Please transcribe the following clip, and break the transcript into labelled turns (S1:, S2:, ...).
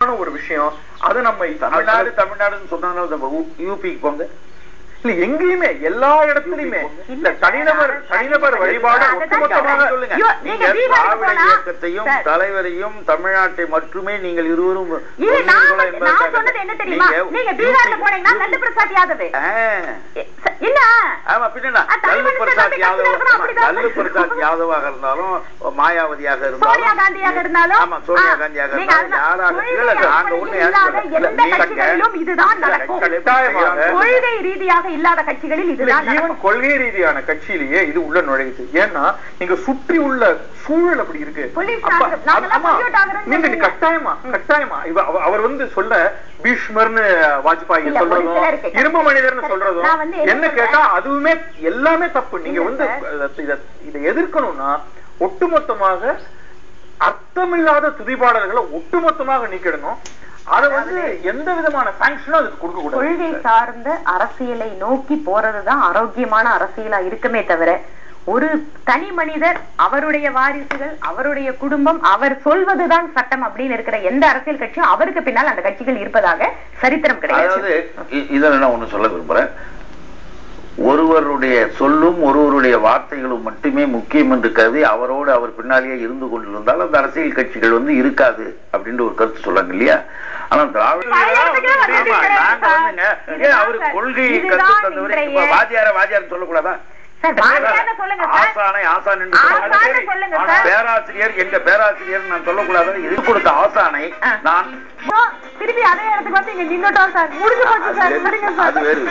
S1: ஒரு விஷயம். அது நம்ம
S2: தமிழ்நாடுன்னு சொன்னாலும் யூபிக்கு போங்க,
S1: இல்ல எங்கேயுமே எல்லா இடத்துலயுமே இல்ல தனிநபர் வழிபாடு ஒட்டுமொத்தமாக
S2: சொல்லுங்க. திராவிட இயக்கத்தையும் தலைவரையும் தமிழ்நாட்டை மட்டுமே நீங்கள் இருவரும் யாதவாக இருந்தாலும் மாயாவதியாக இருந்தாலும் சோனியா காந்தியாக இருந்தாலும்
S3: கொள்கை ரீதியாக இல்லாத கட்சிகளில் இதுதான்
S1: கொள்கை ரீதியான கட்சியிலேயே இது உள்ள நுழையுது. ஏன்னா நீங்க சுற்றி உள்ள சூழல் அப்படி இருக்கு. கட்டாயமா அவர் சொல்ல பீஷ்மர்னு வாஜ்பாய் சொல்றதும் இரும்பு மனிதர்னு சொல்றதும் என்ன கேட்டா அதுவுமே எல்லாமே தப்பு. நீங்க இதை எதிர்க்கணும்னா ஒட்டுமொத்தமாக அர்த்தமில்லாத துதிபாடல்களை ஒட்டுமொத்தமாக நீக்கிடணும். அத எந்த விதமான சாங்ஷனும் அதுக்கு கொடுக்க கூடாது.
S3: கொள்கை சார்ந்த அரசியலை நோக்கி போறதுதான் ஆரோக்கியமான அரசியலா இருக்குமே தவிர ஒரு தனி மனிதர் அவருடைய வாரிசுகள் அவருடைய குடும்பம் அவர் சொல்வதுதான் சட்டம் அப்படின்னு இருக்கிற எந்த அரசியல் கட்சியும் அவருக்கு பின்னால் அந்த கட்சிகள் இருப்பதாக சரித்திரம் கிடையாது.
S2: இதில் நான் ஒண்ணு சொல்ல விரும்புறேன். ஒருவருடைய சொல்லும் ஒருவருடைய வார்த்தைகளும் மட்டுமே முக்கியம் என்று கருதி அவரோடு அவர் பின்னாலேயே இருந்து கொண்டிருந்தால் அந்த அரசியல் கட்சிகள் இருக்காது அப்படின்ற ஒரு கருத்து சொல்றாங்க இல்லையா? ஆனா திராவிட அவரு கொள்கையை கற்று தந்தவரை வாத்தியார் சொல்லக்கூடாதா? பேராசிரியர் எங்க பேராசிரியர் நான் சொல்லக்கூடாது. இது கொடுத்த ஆசானை நான்
S3: திருப்பி அதே இடத்துக்கு இங்க நின்னுட்டோம் சார். முடிஞ்சு போச்சு சார்.
S2: அது வேறு.